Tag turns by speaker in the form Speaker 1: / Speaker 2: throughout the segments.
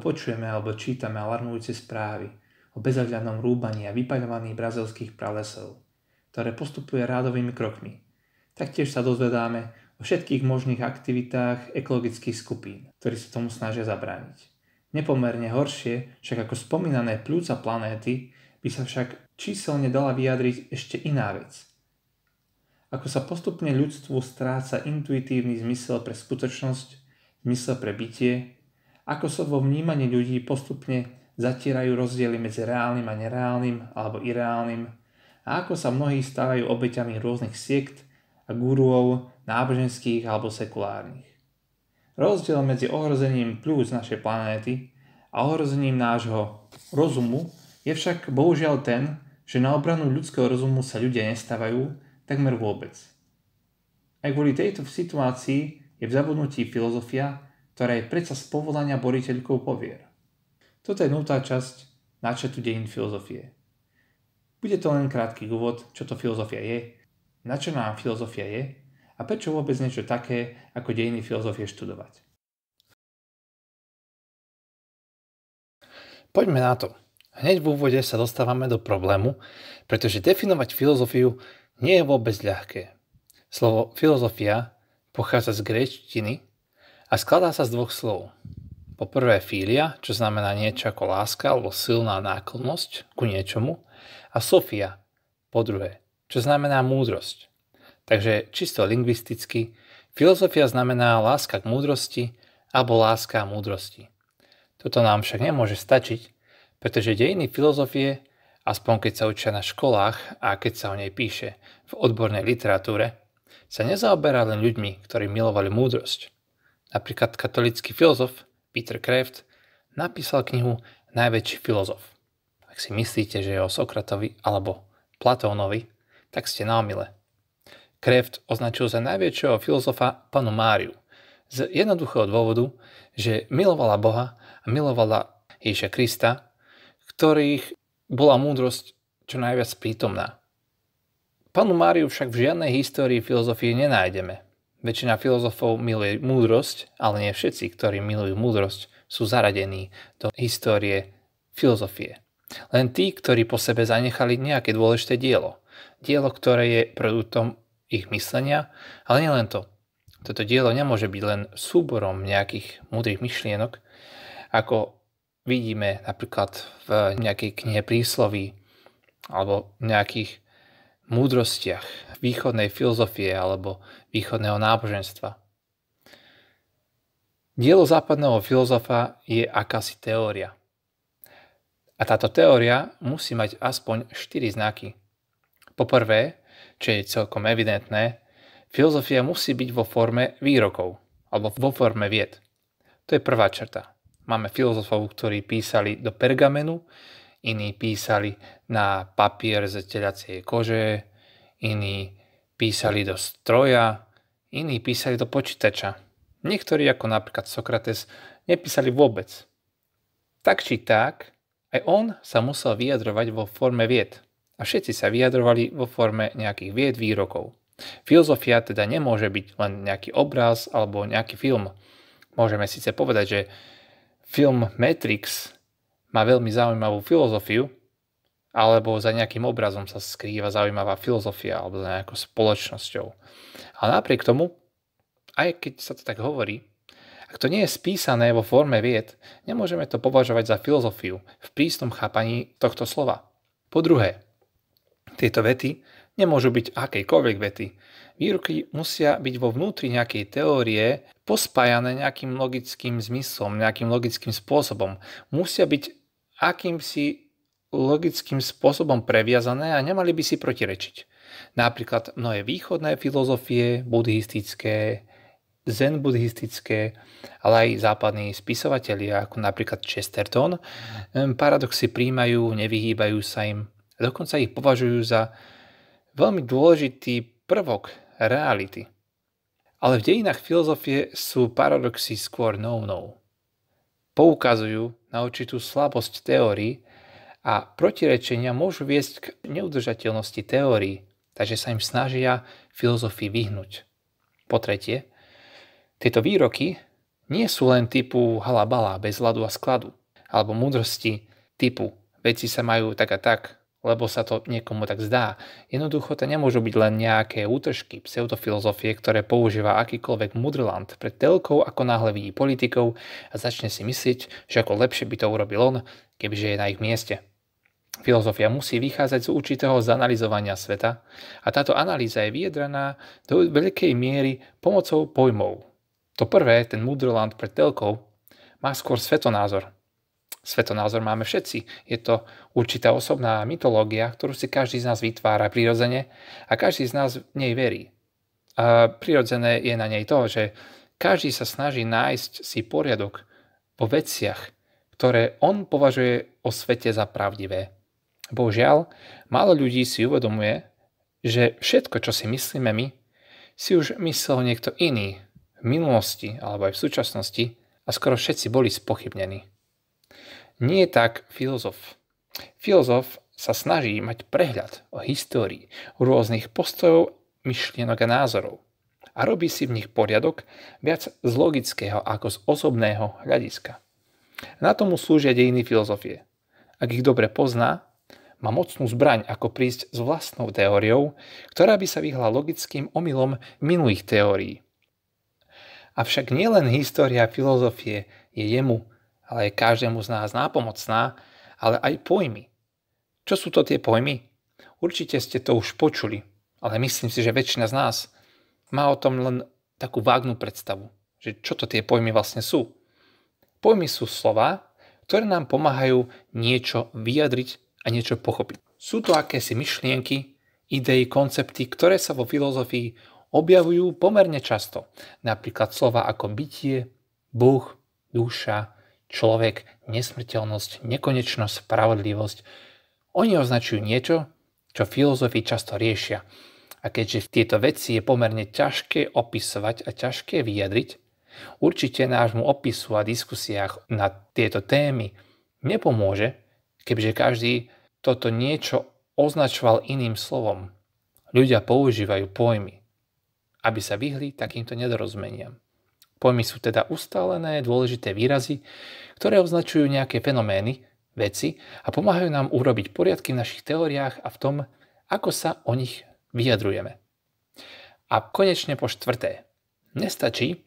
Speaker 1: počujeme alebo čítame alarmujúce správy o bezohľadnom rúbaní a vypaľovaní brazilských pralesov, ktoré postupuje rádovými krokmi. Taktiež sa dozvedáme o všetkých možných aktivitách ekologických skupín, ktorí sa tomu snažia zabrániť. Nepomerne horšie, však ako spomínané pľúca planéty, by sa však číselne dala vyjadriť ešte iná vec. Ako sa postupne ľudstvu stráca intuitívny zmysel pre skutočnosť, zmysel pre bytie, ako sa vo vnímaní ľudí postupne zatierajú rozdiely medzi reálnym a nereálnym alebo ireálnym a ako sa mnohí stávajú obeťami rôznych siekt a guruov náboženských alebo sekulárnych. Rozdiel medzi ohrozením pľúc našej planéty a ohrozením nášho rozumu je však bohužiaľ ten, že na obranu ľudského rozumu sa ľudia nestávajú takmer vôbec. Aj kvôli tejto situácii je v zabudnutí filozofia, ktorá je predsa z povolania boriteľkou povier. Toto je nutná časť náčrtu dejín filozofie. Bude to len krátky úvod, čo to filozofia je, na čo nám filozofia je a prečo vôbec niečo také ako dejiny filozofie študovať.
Speaker 2: Poďme na to. Hneď v úvode sa dostávame do problému, pretože definovať filozofiu nie je vôbec ľahké. Slovo filozofia pochádza z gréčtiny a skladá sa z dvoch slov. Po prvé filia, čo znamená niečo ako láska alebo silná náklonnosť ku niečomu, a sofia, po druhé, čo znamená múdrosť. Takže čisto lingvisticky, filozofia znamená láska k múdrosti alebo láska a múdrosti. Toto nám však nemôže stačiť, pretože dejiny filozofie, aspoň keď sa učia na školách a keď sa o nej píše v odbornej literatúre, sa nezaoberá len ľuďmi, ktorí milovali múdrosť. Napríklad katolícky filozof Peter Kreeft napísal knihu Najväčší filozof. Ak si myslíte, že je o Sokratovi alebo Platónovi, tak ste na omyle. Kreeft označil za najväčšieho filozofa panu Máriu z jednoduchého dôvodu, že milovala Boha a milovala Ježiša Krista, ktorých bola múdrosť čo najviac prítomná. Panu Máriu však v žiadnej histórii filozofie nenájdeme. Väčšina filozofov miluje múdrosť, ale nie všetci, ktorí milujú múdrosť, sú zaradení do histórie filozofie. Len tí, ktorí po sebe zanechali nejaké dôležité dielo. Dielo, ktoré je produktom ich myslenia, ale nielen to. Toto dielo nemôže byť len súborom nejakých múdrych myšlienok, ako vidíme napríklad v nejakej knihe prísloví alebo v nejakých múdrostiach východnej filozofie alebo východného náboženstva. Dielo západného filozofa je akási teória. A táto teória musí mať aspoň 4 znaky. Poprvé, čo je celkom evidentné, filozofia musí byť vo forme výrokov alebo vo forme vied. To je prvá črta. Máme filozofov, ktorí písali do pergamenu, iní písali na papier z teliacej kože, iní písali do stroja, iní písali do počítača. Niektorí, ako napríklad Sokrates, nepísali vôbec. Tak či tak, aj on sa musel vyjadrovať vo forme vied. A všetci sa vyjadrovali vo forme nejakých vied, výrokov. Filozofia teda nemôže byť len nejaký obraz alebo nejaký film. Môžeme síce povedať, že film Matrix má veľmi zaujímavú filozofiu, alebo za nejakým obrazom sa skrýva zaujímavá filozofia alebo za nejakou spoločnosťou. Ale napriek tomu, aj keď sa to tak hovorí, ak to nie je spísané vo forme vied, nemôžeme to považovať za filozofiu v prísnom chápaní tohto slova. Po druhé, tieto vety nemôžu byť akejkoľvek vety. Výroky musia byť vo vnútri nejakej teórie pospájané nejakým logickým zmyslom, nejakým logickým spôsobom. Musia byť akýmsi logickým spôsobom previazané a nemali by si protirečiť. Napríklad mnohé východné filozofie, buddhistické, zen buddhistické, ale aj západní spisovatelia, ako napríklad Chesterton, paradoxy príjmajú, nevyhýbajú sa im, dokonca ich považujú za veľmi dôležitý prvok reality. Ale v dejinách filozofie sú paradoxy skôr no-no. Poukazujú na určitú slabosť teórií a protirečenia môžu viesť k neudržateľnosti teórií, takže sa im snažia filozofii vyhnúť. Po tretie, tieto výroky nie sú len typu halabala, bez ľadu a skladu, alebo múdrosti typu veci sa majú tak a tak, lebo sa to niekomu tak zdá. Jednoducho to nemôžu byť len nejaké útržky pseudofilozofie, ktoré používa akýkoľvek mudrland pred telkou, ako náhle vidí politikov a začne si myslieť, že ako lepšie by to urobil on, kebyže je na ich mieste. Filozofia musí vychádzať z určitého zanalyzovania sveta a táto analýza je vyjadraná do veľkej miery pomocou pojmov. To prvé, ten mudrland pred telkou, má skôr svetonázor. Svetonázor máme všetci. Je to určitá osobná mytológia, ktorú si každý z nás vytvára prirodzene a každý z nás v nej verí. A prirodzené je na nej to, že každý sa snaží nájsť si poriadok vo veciach, ktoré on považuje o svete za pravdivé. Bohužiaľ, málo ľudí si uvedomuje, že všetko, čo si myslíme my, si už myslel niekto iný v minulosti alebo aj v súčasnosti a skoro všetci boli spochybnení. Nie je tak filozof. Filozof sa snaží mať prehľad o histórii, rôznych postojov, myšlienok a názorov a robí si v nich poriadok viac z logického ako z osobného hľadiska. Na tomu slúžia dejiny filozofie. Ak ich dobre pozná, má mocnú zbraň, ako prísť s vlastnou teóriou, ktorá by sa vyhla logickým omylom minulých teórií. Avšak nielen história filozofie je jemu, ale aj každému z nás nápomocná, ale aj pojmy. Čo sú to tie pojmy? Určite ste to už počuli, ale myslím si, že väčšina z nás má o tom len takú vágnu predstavu, že čo to tie pojmy vlastne sú. Pojmy sú slová, ktoré nám pomáhajú niečo vyjadriť a niečo pochopiť. Sú to akési myšlienky, idei, koncepty, ktoré sa vo filozofii objavujú pomerne často. Napríklad slova ako bytie, Boh, duša, človek, nesmrteľnosť, nekonečnosť, spravodlivosť. Oni označujú niečo, čo filozofii často riešia. A keďže tieto veci je pomerne ťažké opisovať a ťažké vyjadriť, určite nášmu opisu a diskusiách na tieto témy nepomôže, keďže každý toto niečo označoval iným slovom. Ľudia používajú pojmy, aby sa vyhli takýmto nedorozumeniam. Pojmy sú teda ustálené, dôležité výrazy, ktoré označujú nejaké fenomény, veci a pomáhajú nám urobiť poriadky v našich teóriách a v tom, ako sa o nich vyjadrujeme. A konečne po štvrté, nestačí,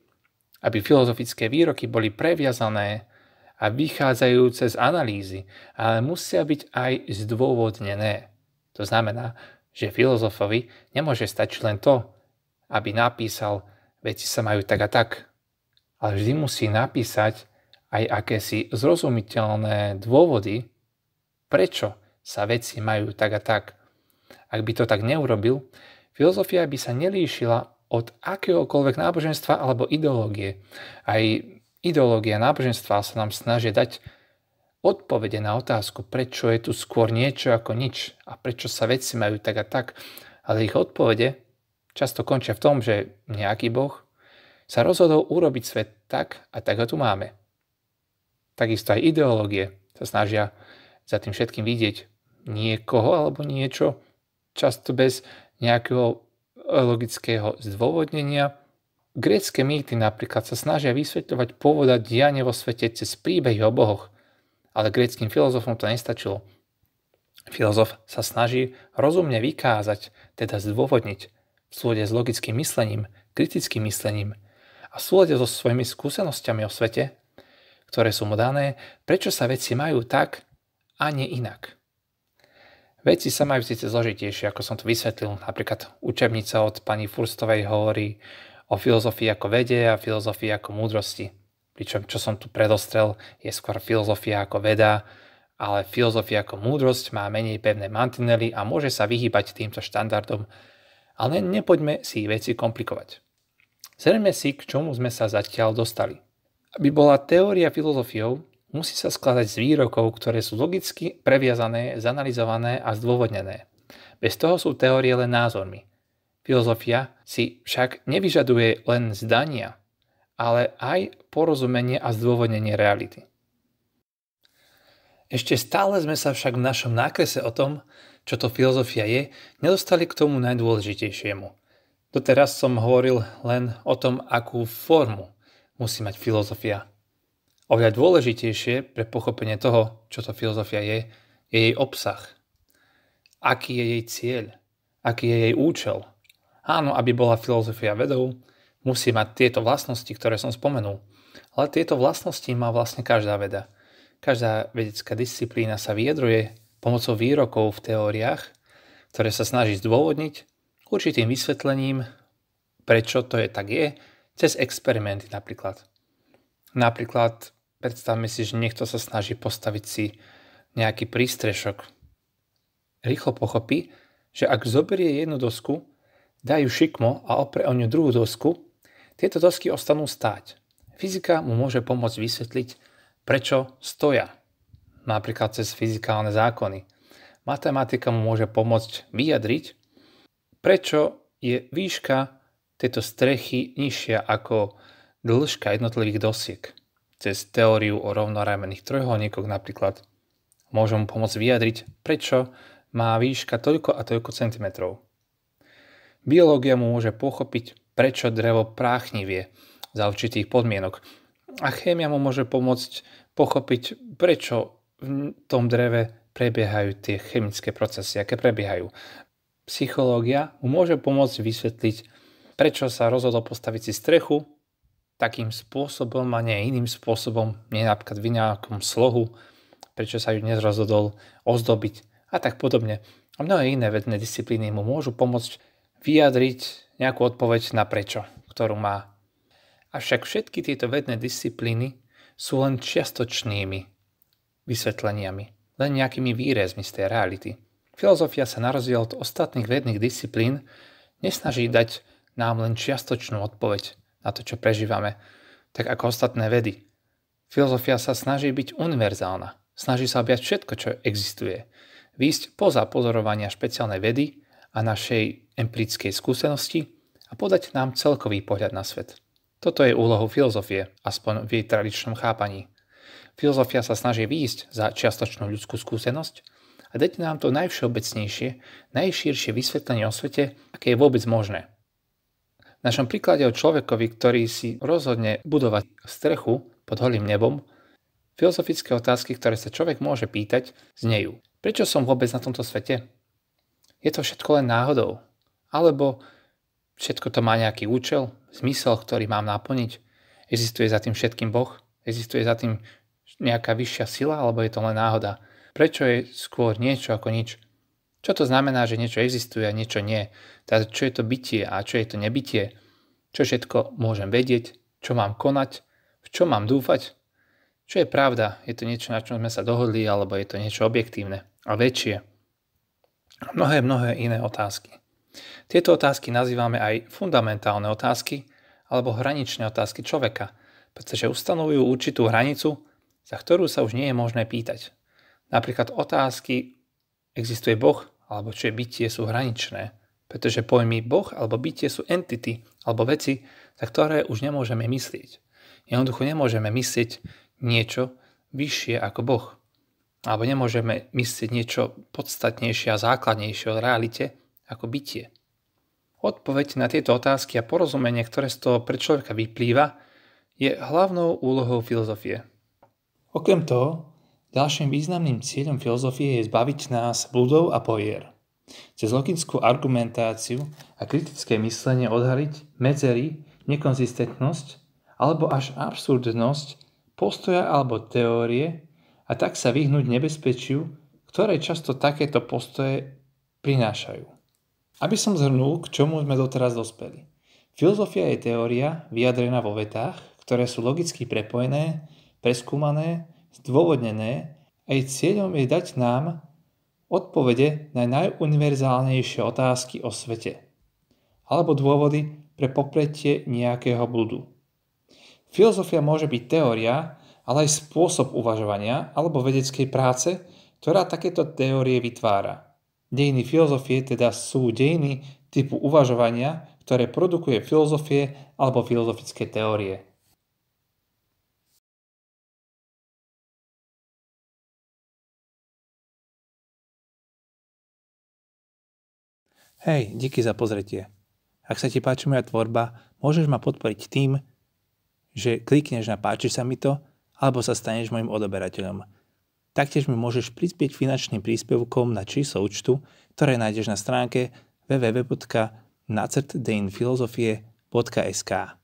Speaker 2: aby filozofické výroky boli previazané a vychádzajúce z analýzy, ale musia byť aj zdôvodnené. To znamená, že filozofovi nemôže stačiť len to, aby napísal, veci sa majú tak a tak, ale vždy musí napísať aj akési zrozumiteľné dôvody, prečo sa veci majú tak a tak. Ak by to tak neurobil, filozofia by sa nelíšila od akéhokoľvek náboženstva alebo ideológie. Aj ideológia náboženstva sa nám snaží dať odpovede na otázku, prečo je tu skôr niečo ako nič a prečo sa veci majú tak a tak. Ale ich odpovede často končia v tom, že nejaký boh sa rozhodol urobiť svet tak a tak ho tu máme. Takisto aj ideológie sa snažia za tým všetkým vidieť niekoho alebo niečo, často bez nejakého logického zdôvodnenia. Grécke mýty napríklad sa snažia vysvetľovať pôvod a dianie vo svete cez príbehy o bohoch, ale gréckym filozofom to nestačilo. Filozof sa snaží rozumne vykázať, teda zdôvodniť v súlade s logickým myslením, kritickým myslením a v súlade so svojimi skúsenosťami o svete, ktoré sú mu dané, prečo sa veci majú tak a nie inak. Veci sa majú síce zložitejšie, ako som to vysvetlil. Napríklad učebnica od pani Furstovej hovorí o filozofii ako vede a filozofii ako múdrosti. Pričom, čo som tu predostrel, je skôr filozofia ako veda, ale filozofia ako múdrosť má menej pevné mantinely a môže sa vyhýbať týmto štandardom, ale nepoďme si veci komplikovať. Zrejme si, k čomu sme sa zatiaľ dostali. Aby bola teória filozofiou, musí sa skladať z výrokov, ktoré sú logicky previazané, zanalizované a zdôvodnené. Bez toho sú teórie len názormi. Filozofia si však nevyžaduje len zdania, ale aj porozumenie a zdôvodnenie reality. Ešte stále sme sa však v našom nákrese o tom, čo to filozofia je, nedostali k tomu najdôležitejšiemu. Doteraz som hovoril len o tom, akú formu musí mať filozofia. Oveľa dôležitejšie pre pochopenie toho, čo to filozofia je jej obsah. Aký je jej cieľ? Aký je jej účel? Áno, aby bola filozofia vedou, musí mať tieto vlastnosti, ktoré som spomenul. Ale tieto vlastnosti má vlastne každá veda. Každá vedecká disciplína sa vyjadruje pomocou výrokov v teóriách, ktoré sa snaží zdôvodniť určitým vysvetlením, prečo to je tak je, cez experimenty napríklad. Napríklad predstavme si, že niekto sa snaží postaviť si nejaký prístrešok. Rýchlo pochopí, že ak zoberie jednu dosku, dá ju šikmo a opre o ňu druhú dosku, tieto dosky ostanú stáť. Fyzika mu môže pomôcť vysvetliť, prečo stoja. Napríklad cez fyzikálne zákony. Matematika mu môže pomôcť vyjadriť, prečo je výška tejto strechy nižšia ako dĺžka jednotlivých dosiek. Cez teóriu o rovnoramenných trojuholníkoch napríklad môžem pomôcť vyjadriť, prečo má výška toľko a toľko centimetrov. Biológia mu môže pochopiť, prečo drevo práchnivie za určitých podmienok. A chémia mu môže pomôcť pochopiť, prečo v tom dreve prebiehajú tie chemické procesy, aké prebiehajú. Psychológia mu môže pomôcť vysvetliť, prečo sa rozhodol postaviť si strechu takým spôsobom a nie iným spôsobom, nie napríklad v nejakom slohu, prečo sa ju dnes rozhodol ozdobiť a tak podobne. A mnohé iné vedné disciplíny mu môžu pomôcť vyjadriť nejakú odpoveď na prečo, ktorú má. Avšak všetky tieto vedné disciplíny sú len čiastočnými vysvetleniami, len nejakými výrezmi z tej reality. Filozofia sa na rozdiel od ostatných vedných disciplín nesnaží dať nám len čiastočnú odpoveď na to, čo prežívame, tak ako ostatné vedy. Filozofia sa snaží byť univerzálna, snaží sa objať všetko, čo existuje, výjsť poza pozorovania špeciálnej vedy a našej empirickej skúsenosti a podať nám celkový pohľad na svet. Toto je úlohou filozofie, aspoň v jej tradičnom chápaní. Filozofia sa snaží výjsť za čiastočnú ľudskú skúsenosť a dať nám to najvšeobecnejšie, najširšie vysvetlenie o svete, aké je vôbec možné. V našom príklade o človekovi, ktorý si rozhodne budovať strechu pod holým nebom, filozofické otázky, ktoré sa človek môže pýtať, znejú. Prečo som vôbec na tomto svete? Je to všetko len náhodou? Alebo všetko to má nejaký účel, zmysel, ktorý mám naplniť? Existuje za tým všetkým Boh? Existuje za tým nejaká vyššia sila, alebo je to len náhoda? Prečo je skôr niečo ako nič? Čo to znamená, že niečo existuje a niečo nie? Teda čo je to bytie a čo je to nebytie? Čo všetko môžem vedieť? Čo mám konať? V čo mám dúfať? Čo je pravda? Je to niečo, na čom sme sa dohodli, alebo je to niečo objektívne a väčšie? Mnohé iné otázky. Tieto otázky nazývame aj fundamentálne otázky alebo hraničné otázky človeka, pretože ustanovujú určitú hranicu, za ktorú sa už nie je možné pýtať. Napríklad otázky, existuje Boh alebo čo je bytie, sú hraničné, pretože pojmy Boh alebo bytie sú entity alebo veci, za ktoré už nemôžeme myslieť. Jednoducho nemôžeme myslieť niečo vyššie ako Boh. Alebo nemôžeme myslieť niečo podstatnejšie a základnejšie o realite ako bytie. Odpoveď na tieto otázky a porozumenie, ktoré z toho pre človeka vyplýva, je hlavnou úlohou filozofie.
Speaker 1: Okrem toho, ďalším významným cieľom filozofie je zbaviť nás bludov a povier. Cez logickú argumentáciu a kritické myslenie odhaliť medzery, nekonzistentnosť alebo až absurdnosť postoja alebo teórie a tak sa vyhnúť nebezpečiu, ktoré často takéto postoje prinášajú. Aby som zhrnul, k čomu sme doteraz dospeli. Filozofia je teória vyjadrená vo vetách, ktoré sú logicky prepojené, preskúmané, zdôvodnené a jej cieľom je dať nám odpovede na najuniverzálnejšie otázky o svete alebo dôvody pre popretie nejakého bludu. Filozofia môže byť teória, ale aj spôsob uvažovania alebo vedeckej práce, ktorá takéto teórie vytvára. Dejiny filozofie teda sú dejiny typu uvažovania, ktoré produkuje filozofie alebo filozofické teórie.
Speaker 2: Hej, díky za pozretie. Ak sa ti páči moja tvorba, môžeš ma podporiť tým,
Speaker 1: že klikneš na páči sa mi to, alebo sa staneš mojim odoberateľom. Taktiež mi môžeš prispieť finančným príspevkom na číslo účtu, ktoré nájdeš na stránke www.nacrtdeinfilozofie.sk.